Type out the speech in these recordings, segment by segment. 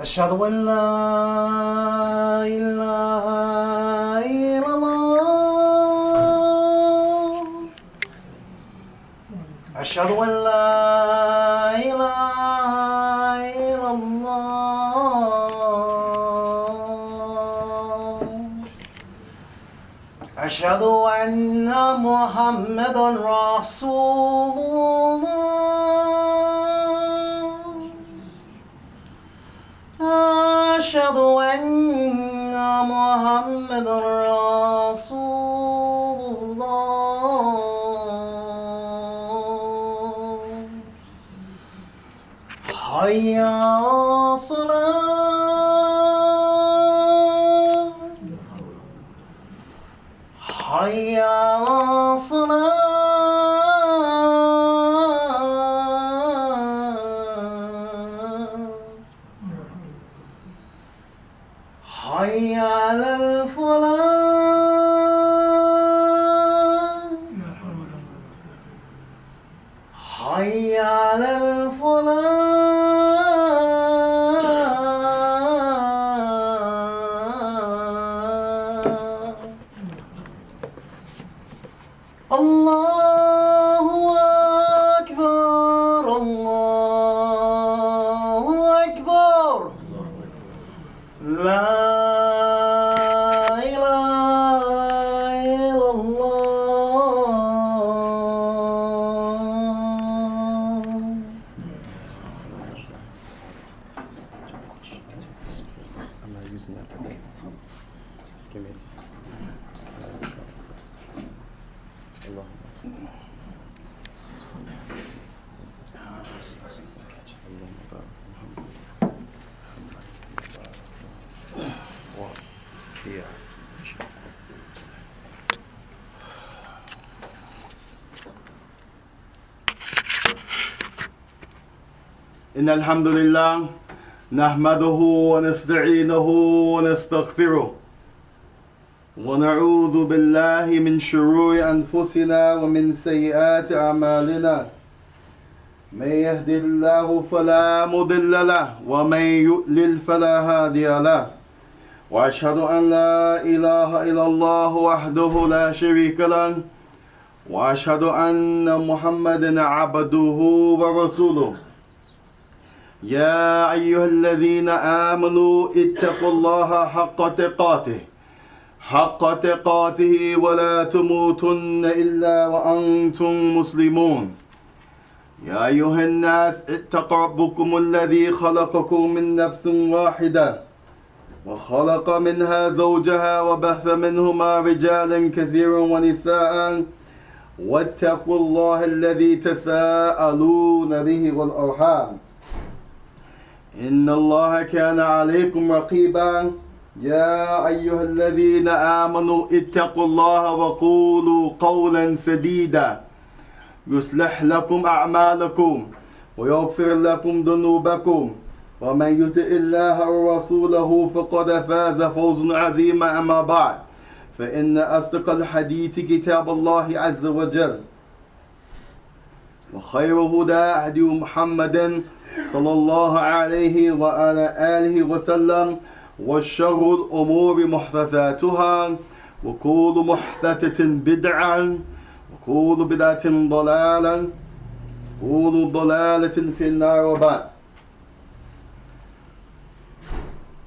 أشهد أن لا إله إلا الله أشهد أن لا إله إلا الله أشهد أن محمدا رسول الله أشهد أن محمدا رسول الله حي على الصلاة حي على الصلاة حي على الفلاح حي على الفلاح الله أكبر الله أكبر لا إن الحمد لله نحمده ونستعينه ونستغفره ونعوذ بالله من شرور أنفسنا ومن سيئات أعمالنا من يهد الله فلا مضل له ومن يضلل فلا هادي له وأشهد أن لا إله إلا الله وحده لا شريك له وأشهد أن محمدا عبده ورسوله يا أيها الذين آمنوا اتقوا الله حق تقاته ولا تموتن إلا وأنتم مسلمون يا أيها الناس اتقوا ربكم الذي خلقكم من نفس واحدة وخلق منها زوجها وبث منهما رجالا كثيرا ونساء واتقوا الله الذي تساءلون به والأرحام إن الله كان عليكم رقيبا يا أيها الذين آمنوا اتقوا الله وقولوا قولا سديدا يصلح لكم أعمالكم ويغفر لكم ذنوبكم ومن يطع الله ورسوله فقد فاز فوزا عظيما أما بعد فإن أصدق الحديث كتاب الله عز وجل وخير هدى هدي محمد صلى الله عليه وعلى آله وسلم وشر الأمور محدثاتها وكل محدثة بدعة وكل بدعة ضلالة وكل ضلالة في النار وبعد.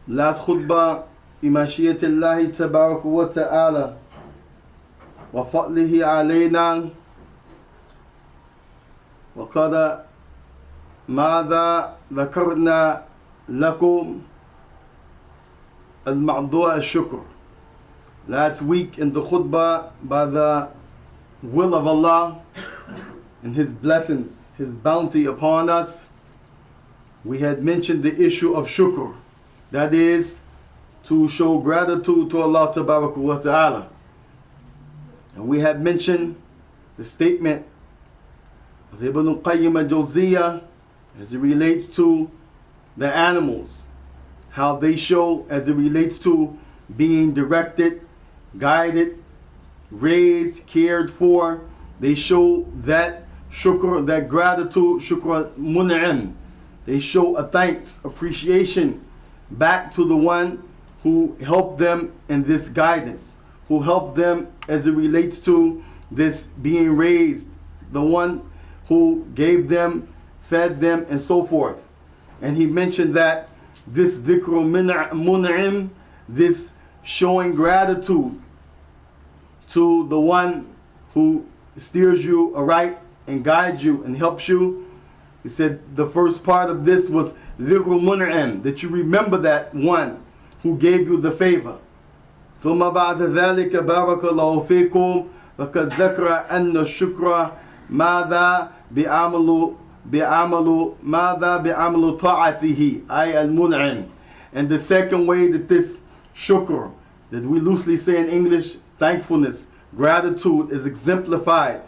Last khutbah بمشيئة الله تبارك وتعالى وفضله علينا وقد ماذا ذكرنا لكم الموضوع الشكر. Last week in the khutbah, by the will of Allah and His blessings, His bounty upon us, we had mentioned the issue of shukr. That is to show gratitude to Allah Tabaraka wa Ta'ala. And we had mentioned the statement of Ibn Qayyim al-Jawziyah as it relates to the animals, how they show as it relates to being directed, guided, raised, cared for. They show that shukr, that gratitude, shukr mun'im. They show a thanks, appreciation back to the one who helped them in this guidance, who helped them as it relates to this being raised, the one who gave them, fed them, and so forth. And he mentioned that this dhikru mun'im, this showing gratitude to the one who steers you aright and guides you and helps you. He said the first part of this was dhikru mun'im, that you remember that one who gave you the favor. ثم بعد ذلك بارك الله فيكم فقد ذكر أن الشكر ماذا بعمل طاعته أي المنعم. And the second way that this shukr, that we loosely say in English, thankfulness, gratitude, is exemplified,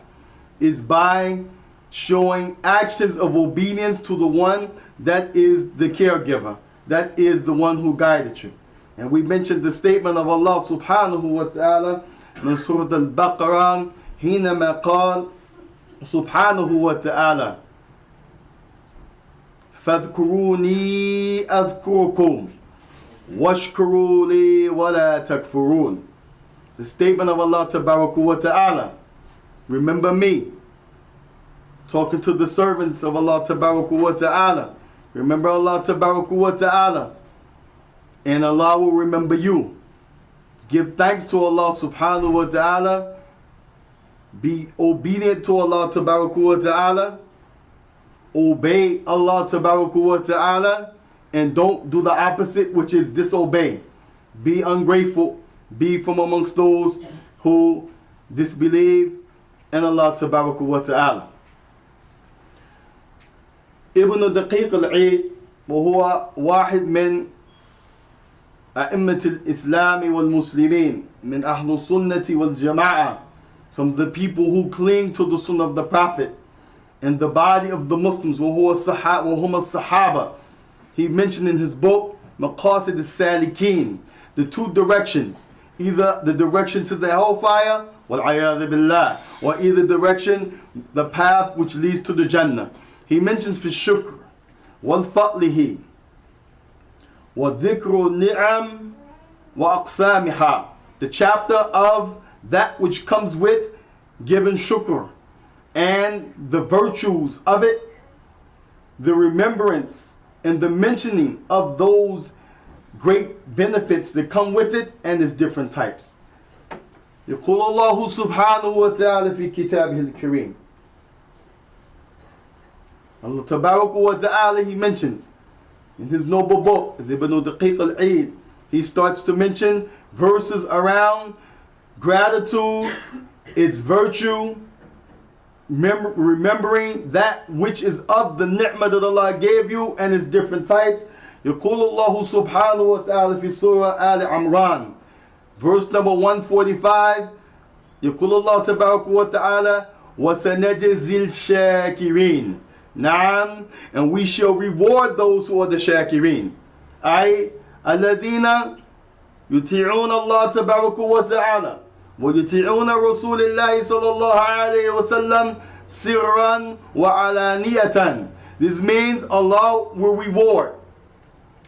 is by showing actions of obedience to the one that is the caregiver, that is the one who guided you. And we mentioned the statement of Allah subhanahu wa ta'ala in Surah Al-Baqarah, حينما قال سبحانه وتعالى فاذكروني أذكركم واشكروا لي ولا تكفرون. The statement of Allah tabaraka wa ta'ala, remember me, talking to the servants of Allah tabaraka wa ta'ala. Remember Allah tabaraka wa ta'ala, and Allah will remember you. Give thanks to Allah subhanahu wa ta'ala. Be obedient to Allah tabaraka wa ta'ala. Obey Allah tabaraka wa ta'ala. And don't do the opposite, which is disobey. Be ungrateful. Be from amongst those who disbelieve in Allah tabaraka wa ta'ala. Ibn Daqiq al-Eid, وهو واحد من أئمة الإسلام والمسلمين من أهل السنة والجماعة, from the people who cling to the sunnah of the Prophet and the body of the Muslims, وهم الصحابة. He mentioned in his book مقاصد السالكين, the two directions, either the direction to the hellfire والعياذ بالله, or either direction, the path which leads to the Jannah. He mentions في الشكر والفضله وَذِكْرُ النِّعَمِ وَأَقْسَامِهَا, the chapter of that which comes with giving shukr and the virtues of it, the remembrance and the mentioning of those great benefits that come with it and its different types. يقول الله سبحانه وتعالى في كتابه الكريم. Allah tabaraka wa ta'ala, he mentions in his noble book, as Ibn Daqiq al-Eid, he starts to mention verses around gratitude, its virtue, remembering that which is of the ni'mah that Allah gave you and its different types. يقول الله سبحانه وتعالى في سورة آل عمران, verse number 145. يقول الله تبارك وتعالى وَسَنَجْزِي الشَّاكِرِينَ. Naam, and we shall reward those who are the shakirin. Ay, alladhina yuti'una Allah tabaraka wa ta'ala wa yuti'una Rasulillahi sallallahu alayhi wa sallam sirran wa alaniyatan. This means Allah will reward,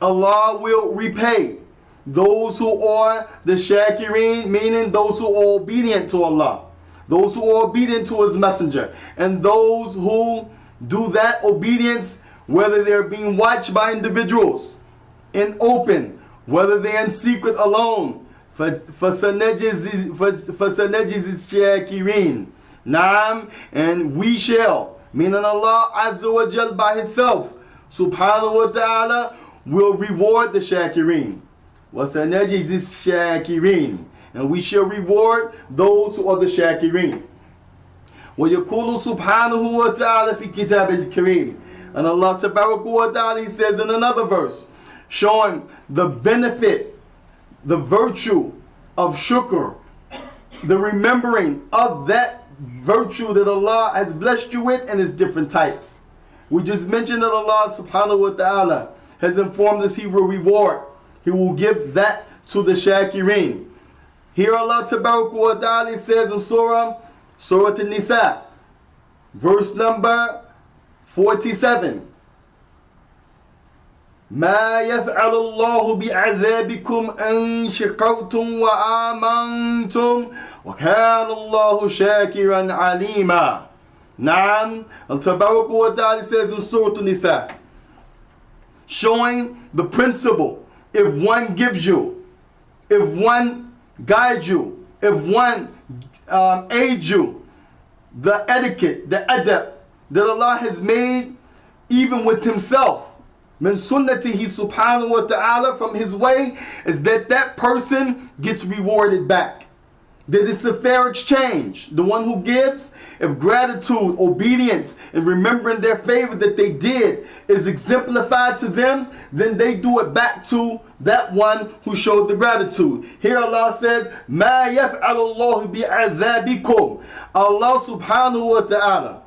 Allah will repay those who are the shakirin, meaning those who are obedient to Allah, those who are obedient to His Messenger, and those who do that obedience, whether they're being watched by individuals in open, whether they're in secret alone. فَسَنَجِزِ الشَّاكِرِينَ. Naam, and we shall, meaning Allah Azza wa Jal by Himself, subhanahu wa ta'ala, will reward the shakirin. وَسَنَجِزِ الشَّاكِرِينَ. And we shall reward those who are the shakirin. وَيَقُولُ سُبْحَانَهُ وَتَعَالَى فِي كِتَابِ الْكَرِيمِ. And Allah tabaraka wa ta'ala, He says in another verse, showing the benefit, the virtue of shukr, the remembering of that virtue that Allah has blessed you with and its different types. We just mentioned that Allah subhanahu wa ta'ala has informed us He will reward, He will give that to the shakirin. Here Allah tabaraka wa ta'ala says in Surah An-Nisa, verse number 47. ما يفعل الله بعذابكم إن شكرتم وآمنتم وكان الله شاكرا عليما. Naam, Al-Tabarak wa Ta'ala says in Surah An-Nisa, showing the principle, if one gives you, if one guides you, if one aids you, the etiquette, the adab that Allah has made even with himself, min sunnatihi subhanahu wa ta'ala, from his way, is that that person gets rewarded back. That it's a fair exchange. The one who gives, if gratitude, obedience, and remembering their favor that they did is exemplified to them, then they do it back to that one who showed the gratitude. Here Allah said, مَا يَفْعَلُ اللَّهُ بِعَذَابِكُمْ. Allah subhanahu wa ta'ala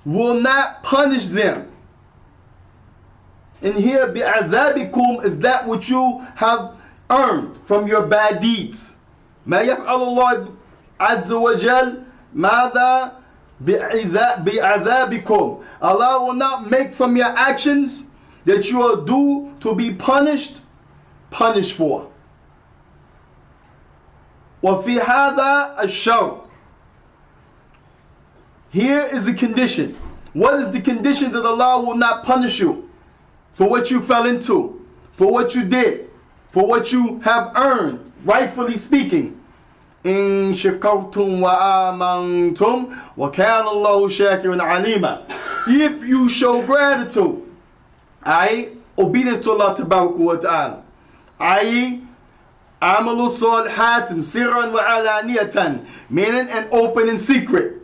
will not punish them. And here, بِعَذَابِكُمْ is that which you have earned from your bad deeds. ما يفعل الله عز وجل ماذا بعذابكم. Allah will not make from your actions that you are due to be punished for. وفي هذا الشرط. Here is a condition. What is the condition that Allah will not punish you for what you fell into, for what you did, for what you have earned, rightfully speaking? إن شكرتم وآمنتم وكان الله شاكرا عليما. If you show gratitude, i.e. obedience to Allah Tabarak wa Ta'ala, i.e. عملوا صالحات سرا وعلانية, meaning an open and secret.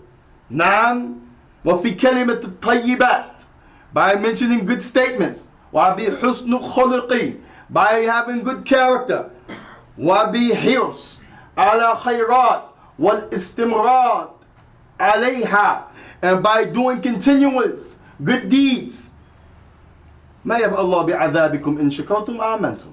نعم. وفي كلمة الطيبات, by mentioning good statements. وبحسن خلقي, by having good character. وبحرص على خيرات والاستمرار عليها, and by doing continuous good deeds. ما يفعل الله بعذابكم إن شكرتم وآمنتم.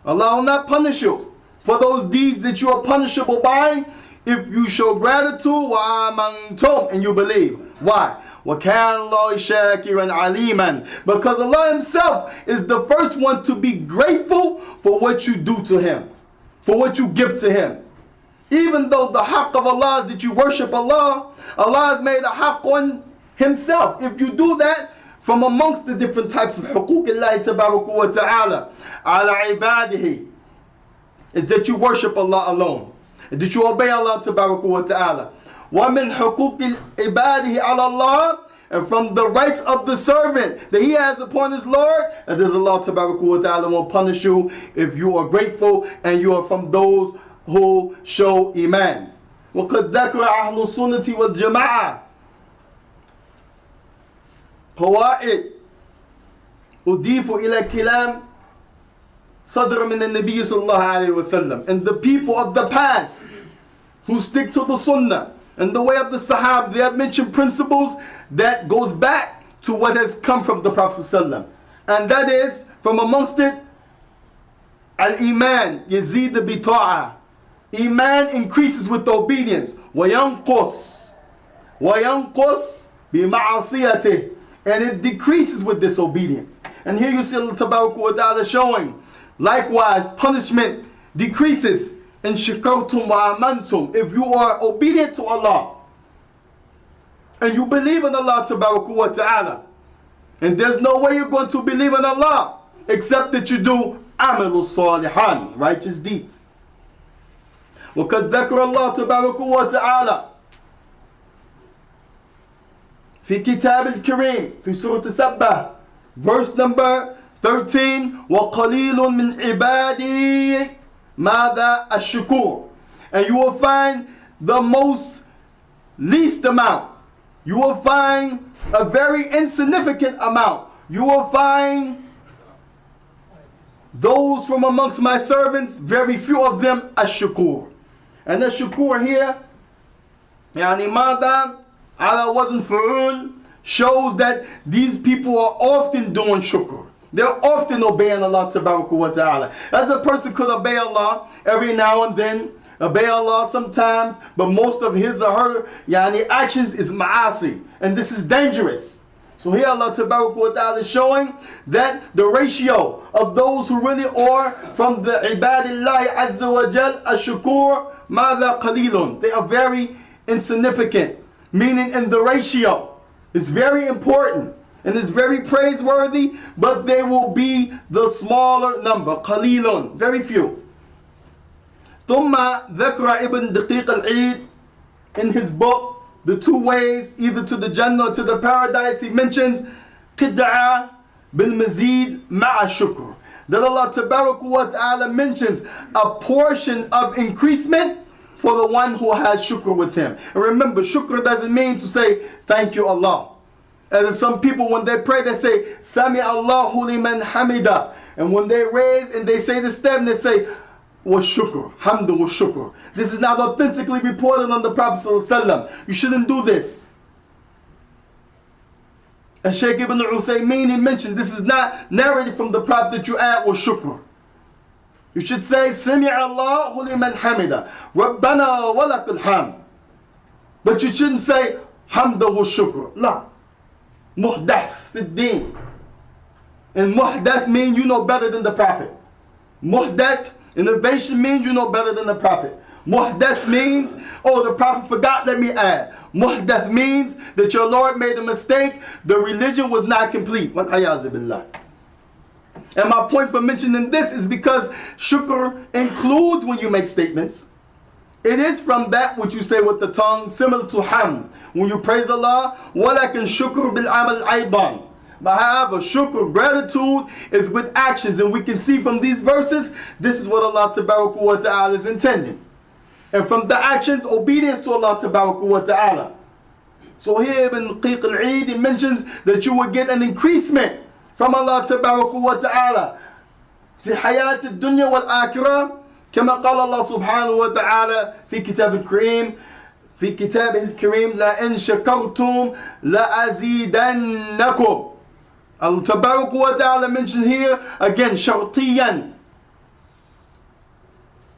Allah will not punish you for those deeds that you are punishable by if you show gratitude وآمنتم, and you believe. Why? وَكَانَ اللَّهُ شَاكِرًا عَلِيمًا. Because Allah himself is the first one to be grateful for what you do to him, for what you give to him. Even though the haqq of Allah is that you worship Allah, Allah has made a haqq on himself. If you do that from amongst the different types of huquq Allah tabarak wa ta'ala ala ibadihi, is that you worship Allah alone, and that you obey Allah tabarak wa ta'ala. وَمِنْ حُقُوقِ عِبَادِهِ عَلَى اللَّهِ, and from the rights of the servant that he has upon his Lord, and does Allah Tabarak wa Ta'ala won't punish you if you are grateful and you are from those who show Iman. وَقَدْ ذَكْرَ أَهْلُ السُّنَّةِ وَالْجَمَاعَةِ قواعد أضيف إلى كلام صدر من النبي صلى الله عليه وسلم. And the people of the past who stick to the Sunnah and the way of the Sahaba, they have mentioned principles that goes back to what has come from the Prophet ﷺ. And that is, from amongst it, Al-Iman yazid bi-ta'ah. Iman increases with obedience. وَيَنْقُص بِمَعَصِيَتِهِ, and it decreases with disobedience. And here you see Allah Tabarak wa Ta'ala showing, likewise, punishment decreases in shakartum wa amantum, if you are obedient to Allah and you believe in Allah Tabarak wa Ta'ala. And there's no way you're going to believe in Allah except that you do amalu salihan, righteous deeds. وقد ذكر الله تبارك وتعالى في كتاب الكريم في سورة السبة verse number 13 وقليل من عبادي ماذا الشكور. And you will find the most least amount, you will find a very insignificant amount, you will find those from amongst my servants, very few of them, ash-shukur. And the shukur here, yani mada ala wasn't fa'ul, shows that these people are often doing shukr. They're often obeying Allah Tabarak wa Ta'ala. As a person could obey Allah every now and then, obey Allah sometimes, but most of his or her yani actions is ma'asi. And this is dangerous. So here Allah Tabarak wa Ta'ala is showing that the ratio of those who really are from the Ibadillahi Azza wa Jal Ash-Shukur Mada Qalilun. They are very insignificant. Meaning in the ratio. It's very important. And it's very praiseworthy. But they will be the smaller number. Qalilun. Very few. ثم ذكر ابن دقيق العيد in his book the two ways, either to the Jannah or to the paradise. He mentions قِدْعَ بِالْمَزِيد مَعَ شُكْرٍ, that Allah Tabarak wa Ta'ala mentions a portion of increasement for the one who has shukr with him. And remember, shukr doesn't mean to say thank you Allah. As some people when they pray they say Sami Allahu liman hamida, and when they raise and they say the step they say wa shukr, hamdu wa shukr. This is not authentically reported on the Prophet ﷺ. You shouldn't do this. And Shaykh Ibn Uthaymeen, he mentioned this is not narrated from the Prophet that you add wa shukr. You should say Sami Allahu liman hamida, Rabbana wa lakal hamd. But you shouldn't say hamdu wa shukr. La. Muhdath fid deen. And muhdath means you know better than the Prophet. Muhdath, innovation means you know better than the Prophet. Muhdath means, oh, the Prophet forgot, let me add. Muhdath means that your Lord made a mistake, the religion was not complete. And my point for mentioning this is because shukr includes when you make statements. It is from that which you say with the tongue, similar to hamd. When you praise Allah, وَلَكِنْ شُكْرُ بِالْعَمَلْ أَيْضًا. But however, shukr, gratitude, is with actions. And we can see from these verses, this is what Allah Tabarak wa Ta'ala is intending. And from the actions, obedience to Allah Tabarak wa Ta'ala. So here Ibn Daqiq al-Eid, he mentions that you will get an increasement from Allah Tabarak wa Ta'ala في حياة الدنيا والآخرة كما قال الله سبحانه وتعالى في كتاب الكريم في كتابه الكريم لئن شكرتم لأزيدنكم. Allah Tabarak wa Ta'ala mentioned here again شرطيا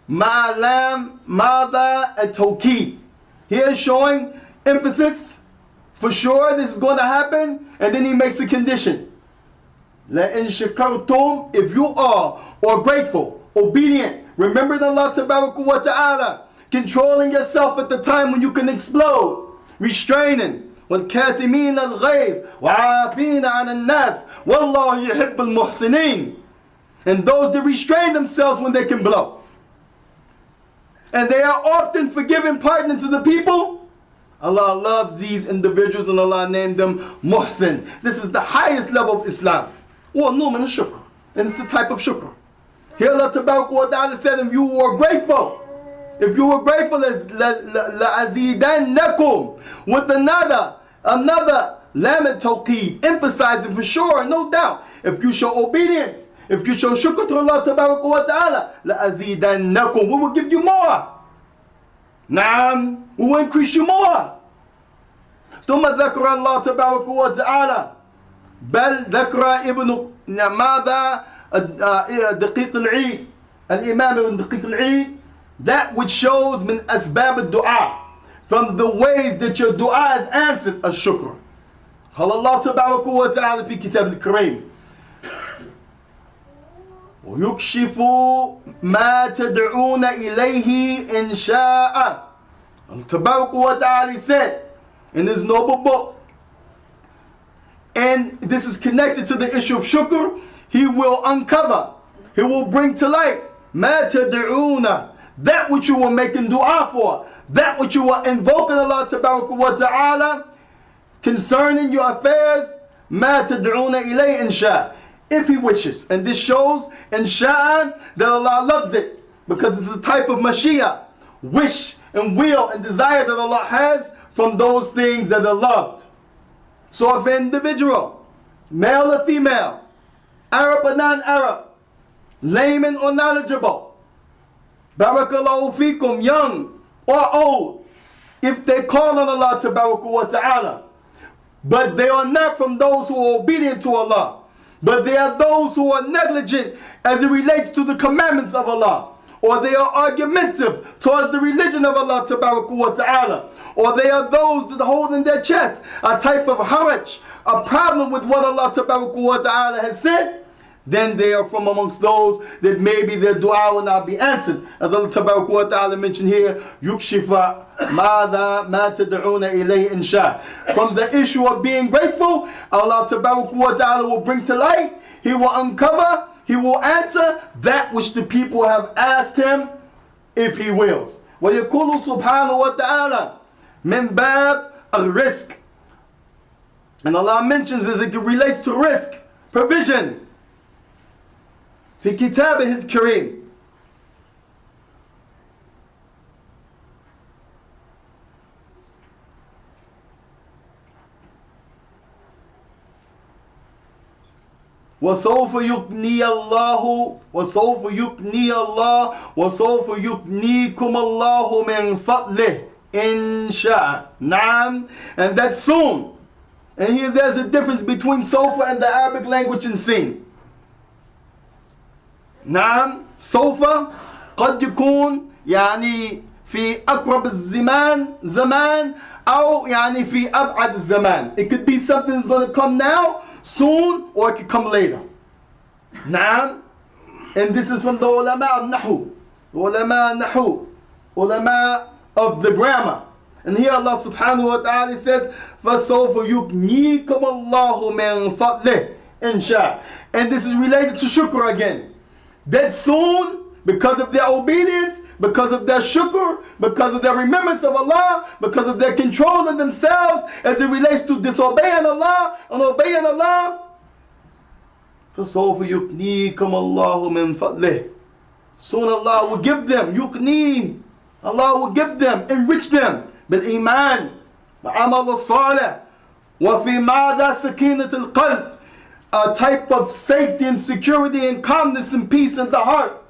ما لام ماذا التوكيد. Here showing emphasis, for sure this is going to happen, and then he makes a condition. لَإِن شَكَرْتُمْ, if you are or grateful, obedient, remember Allah Tabarak wa Ta'ala, controlling yourself at the time when you can explode, restraining. وَالْكَاتِمِينَ الْغَيْظِ وَعَافِينَ عَنَ النَّاسِ وَاللَّهُ يُحِبُّ الْمُحْسِنِينَ. And those that restrain themselves when they can blow. And they are often forgiving, pardoning to the people. Allah loves these individuals and Allah named them Muhsin. This is the highest level of Islam. Or Numan al-Shukr. And it's a type of Shukr. Here Allah Tabarak wa Ta'ala said, if you were grateful, لَأَزِيدَنَّكُمْ, with another lam al-tawqeed, emphasizing for sure, no doubt, if you show obedience, if you show shukr to Allah Tabarak wa Ta'ala, لَأَزِيدَنَّكُمْ, we will give you more. Naam, we will increase you more. ثم ذكر الله تبارك وتعالى بل ذكر ابن ماذا دقيق العيد الإمام ابن دقيق العيد, that which shows من أسباب الدعاء, from the ways that your dua is answered, الشكر. قال الله تبارك وتعالى في كتاب الكريم ويكشف ما تدعون إليه إن شاء. تبارك وتعالى said in his noble book, and this is connected to the issue of shukr, he will uncover, he will bring to light ما تدعون, that which you were making dua for, that which you were invoking Allah Tabarak wa Ta'ala concerning your affairs, ما تدعون إليه إن شاء, if he wishes. And this shows in Sha'an that Allah loves it, because it's a type of Mashiach, wish and will and desire that Allah has from those things that are loved. So if an individual, male or female, Arab or non-Arab, layman or knowledgeable, Barakallahu fikum, young or old, if they call on Allah Tabarak wa Ta'ala, but they are not from those who are obedient to Allah, but they are those who are negligent as it relates to the commandments of Allah, or they are argumentative towards the religion of Allah Tabarak wa Ta'ala, or they are those that hold in their chest a type of haraj, a problem with what Allah Ta'ala has said, then they are from amongst those that maybe their dua will not be answered. As Allah Ta'ala mentioned here, yukshifa mada ma tad'una ilayhi insha. From the issue of being grateful, Allah Ta'ala will bring to light, He will uncover, He will answer that which the people have asked Him, if He wills. وَيَقُولُ سُبْحَانَهُ وَتَعَالَى مِنْ بَابِ الرِّزْقِ. And Allah mentions as it relates to risk, provision, في كتابه الكريم. وسوف يغني الله وسوف يغني الله وسوف يغنيكم الله من فضله إن شاء. نعم, and that's soon. And here there's a difference between sofa and the Arabic language in sin. نعم, سوف قد يكون يعني في أقرب زمان أو يعني في أبعد الزمان. It could be something that's going to come now, soon, or it could come later. نعم. And this is from the ulama of Nahu, ulama of the grammar. And here Allah subhanahu wa ta'ala says, فَسَوْفَ يُغْنِيكُمُ اللَّهُ مِنْ فَضْلِهِ إِنْ شَاءَ. And this is related to shukr again. That soon, because of their obedience, because of their shukr, because of their remembrance of Allah, because of their control of themselves as it relates to disobeying Allah and obeying Allah, فَسَوْفَ يُغْنِيكُمُ اللَّهُ مِنْ فَضْلِهِ. Soon Allah will give them, yuqni, Allah will give them, enrich them, بالإيمان وعمل الصالح وفي ماذا سكينة القلب, a type of safety and security and calmness and peace in the heart.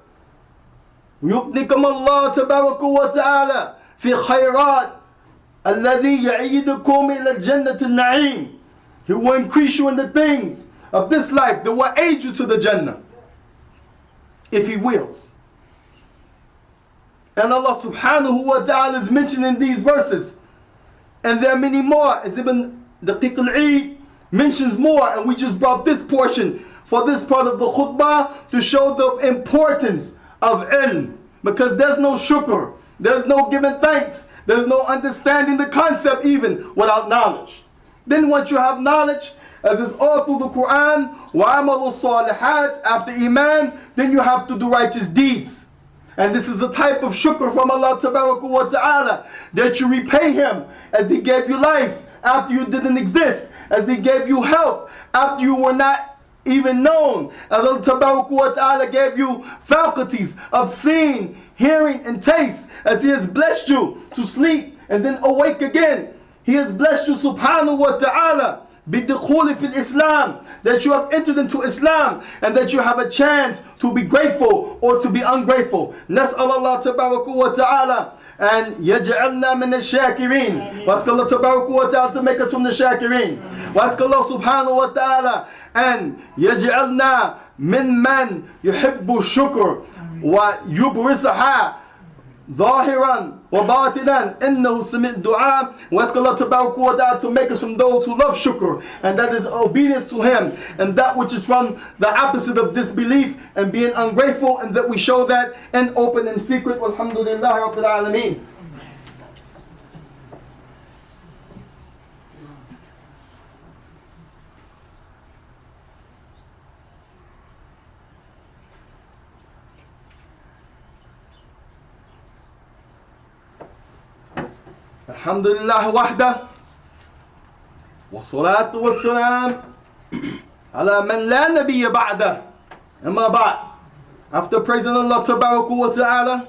يُقْنِكُمُ اللَّهُ تَبَارَكَ وَتَعَالَى فِي خَيْرَاتٍ الَّذِي يَعِيدُكُمْ إِلَى الْجَنَّةِ النَّعِيمِ. He will increase you in the things of this life that will aid you to the Jannah, if He wills. And Allah subhanahu wa ta'ala is mentioned in these verses. And there are many more, as Ibn Daqiq al-Eid mentions more, and we just brought this portion for this part of the khutbah to show the importance of ilm, because there's no shukr, there's no giving thanks, there's no understanding the concept even without knowledge. Then once you have knowledge, as is all through the Quran, وَعَمَلُوا الصَّالِحَاتِ, after iman, then you have to do righteous deeds. And this is a type of shukr from Allah wa ta'ala, that you repay Him as He gave you life after you didn't exist, as He gave you help after you were not even known, as Allah wa ta'ala gave you faculties of seeing, hearing, and taste, as He has blessed you to sleep and then awake again. He has blessed you subhanahu wa ta'ala بِالدُّخُولِ فِي الْإِسْلَامِ, that you have entered into Islam and that you have a chance to be grateful or to be ungrateful. نسأل الله تبارك وتعالى and يجعلنا من الشاكرين. واسك الله تبارك وتعالى to make us from the shakirin. واسك الله سبحانه وتعالى and يجعلنا من يحب الشكر ويبرزها ظاهرا وباطنا إنه سميع الدعاء. واسك الله تبارك وتعالى to make us from those who love shukr, and that is obedience to Him, and that which is from the opposite of disbelief and being ungrateful, and that we show that in open and secret. Walhamdulillah Rabbil Alameen. الحمد لله وحده والصلاة والسلام على من لا نبي بعده. أما بعد, after praising Allah Tabarak wa Ta'ala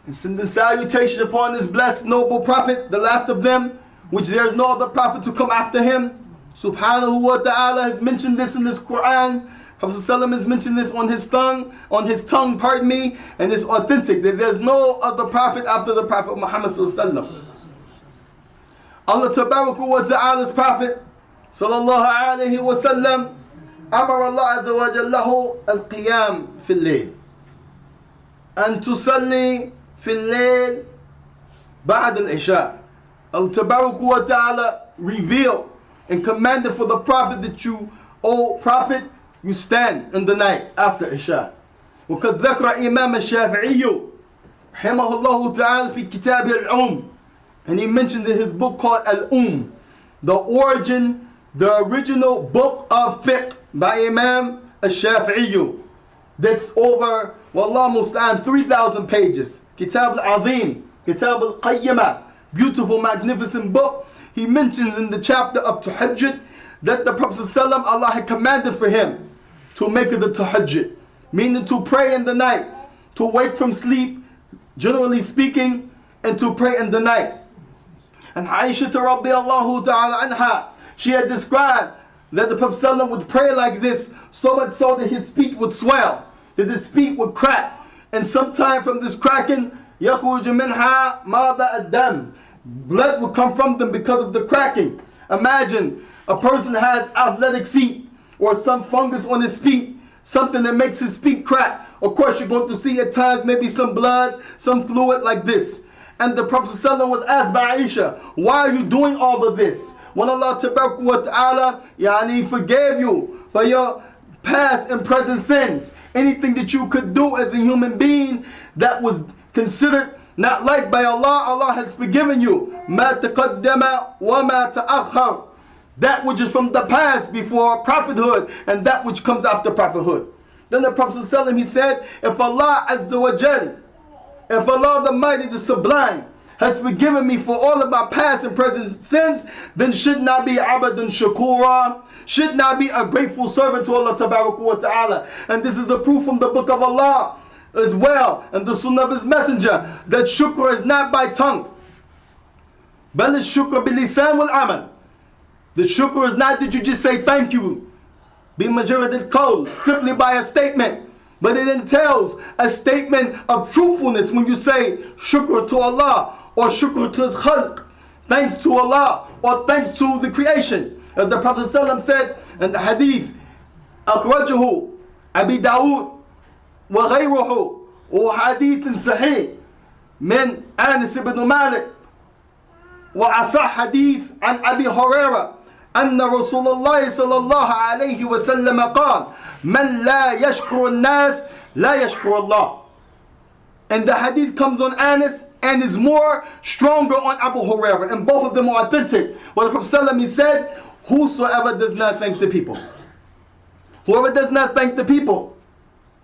and sending salutation upon this blessed noble prophet, the last of them, which there is no other prophet to come after him, subhanahu wa ta'ala has mentioned this in this Quran. Prophet ﷺ has mentioned this on his tongue, and it's authentic that there's no other prophet after the Prophet Muhammad ﷺ. Allah Tabarak wa Ta'ala's Prophet sallallahu alayhi wa sallam amar Allah azza wa jallahu al-qiyam fil layl an tusalli fil layl ba'd al-isha. Allah Tabarak wa Ta'ala revealed and commanded for the Prophet that you, O Prophet, you stand in the night after Isha. وقد ذكر إمام الشافعي رحمه الله تعالى في كتاب الأم, and he mentioned in his book called Al-Um, the origin, the original book of fiqh by Imam al-Shafi'i, that's over, wallah musta'an, 3,000 pages. Kitab al-Azim, Kitab al-Qayyimah, beautiful, magnificent book. He mentions in the chapter of Tahajjud that the Prophet ﷺ, Allah had commanded for him to make it the Tahajjud, meaning to pray in the night, to wake from sleep, generally speaking, and to pray in the night. And Aisha radiallahu ta'ala anha, she had described that the Prophet ﷺ would pray like this, so much so that his feet would swell, that his feet would crack. And sometime from this cracking, يَخْرُجُ مِنْهَا مَاذَا الدَّمِ, blood would come from them because of the cracking. Imagine a person has athletic feet, or some fungus on his feet, something that makes his feet crack. Of course, you're going to see at times maybe some blood, some fluid like this. And the Prophet ﷺ was asked by Aisha, why are you doing all of this? When Allah Tabarak wa Ta'ala forgave you for your past and present sins, anything that you could do as a human being that was considered not liked by Allah, Allah has forgiven you. مَا تَقَدَّمَ وَمَا تَأَخَّرَ, that which is from the past before prophethood and that which comes after prophethood. Then the Prophet ﷺ, he said, if Allah Azza wa Jal, if Allah the Mighty, the Sublime, has forgiven me for all of my past and present sins, then should not be abadun shakura, should not be a grateful servant to Allah Tabarak wa Ta'ala. And this is a proof from the book of Allah as well, and the sunnah of his messenger, that shukr is not by tongue, bal shukr bil lisan wal amal. The shukr is not that you just say thank you, bi majarad al qawl, simply by a statement. But it entails a statement of truthfulness when you say shukr to Allah, or shukr to his khalq, thanks to Allah, or thanks to the creation. As the Prophet ﷺ said in the hadith, akhrajahu Abi Dawood wa ghayruhu, wa hadith sahih min Anas ibn Malik, wa asah hadith an Abi Hurairah, أن رسول الله صلى الله عليه وسلم قال من لا يشكر الناس لا يشكر الله. And the hadith comes on Anas and is more stronger on Abu Hurairah, and both of them are authentic. Well, the Prophet ﷺ, he said, whosoever does not thank the people, whoever does not thank the people,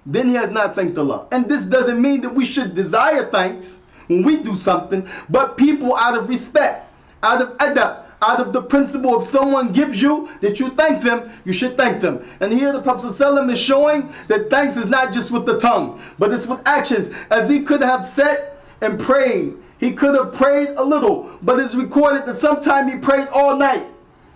then he has not thanked Allah. And this doesn't mean that we should desire thanks when we do something, but people out of respect, out of adab, out of the principle, if someone gives you that you thank them, you should thank them. And here the Prophet ﷺ is showing that thanks is not just with the tongue, but it's with actions. As he could have sat and prayed, he could have prayed a little, but it's recorded that sometime he prayed all night,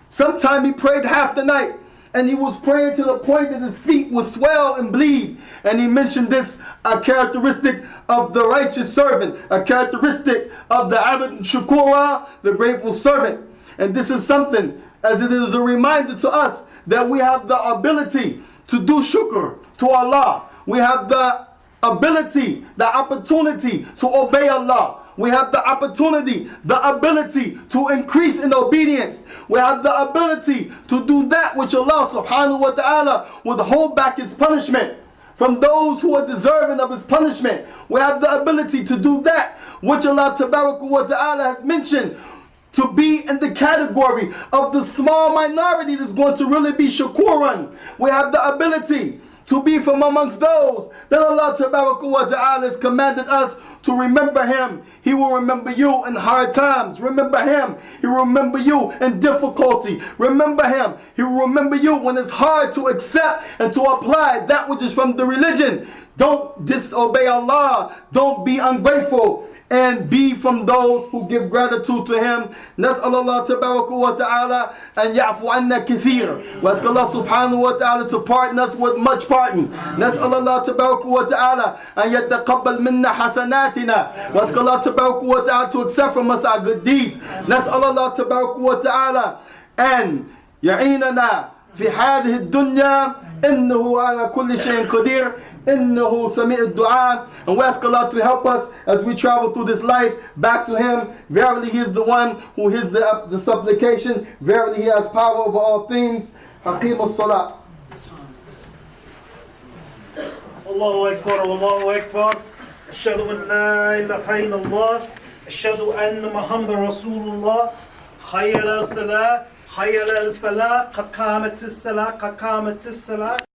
sometime he prayed half the night, and he was praying to the point that his feet would swell and bleed. And he mentioned this, a characteristic of the righteous servant, a characteristic of the abd shukura, the grateful servant. And this is something, as it is a reminder to us, that we have the ability to do shukr to Allah. We have the ability, the opportunity to obey Allah. We have the opportunity, the ability to increase in obedience. We have the ability to do that which Allah subhanahu wa ta'ala would hold back his punishment from those who are deserving of his punishment. We have the ability to do that which Allah tabarak wa ta'ala has mentioned to be in the category of the small minority that's going to really be shakuran. We have the ability to be from amongst those that Allah Tabarak wa Ta'ala has commanded us to remember him. He will remember you in hard times. Remember him. He will remember you in difficulty. Remember him. He will remember you when it's hard to accept and to apply that which is from the religion. Don't disobey Allah. Don't be ungrateful. And be from those who give gratitude to him. Nas'al Allah tabaraka wa ta'ala and ya'fu anna kathir. We ask Allah subhanahu wa ta'ala to pardon us with much pardon. Nas'al Allah tabaraka wa ta'ala and yataqabbal minna hasanatina. We ask Allah tabaraka wa ta'ala to accept from us our good deeds. Nas'al Allah tabaraka wa ta'ala and ya'inana في هذه الدنيا إنه على كل شيء قدير إنه سميع الدعاء. And we ask Allah to help us as we travel through this life back to Him. Verily He is the one who hears the supplication. Verily He has power over all things. حقيم الصلاة. الله أكبر والله أكبر أشهد أن لا إله إلا الله أشهد أن محمد رسول الله حي على الصلاة حي على الفلاح قد قامت الصلاة قد قامت الصلاة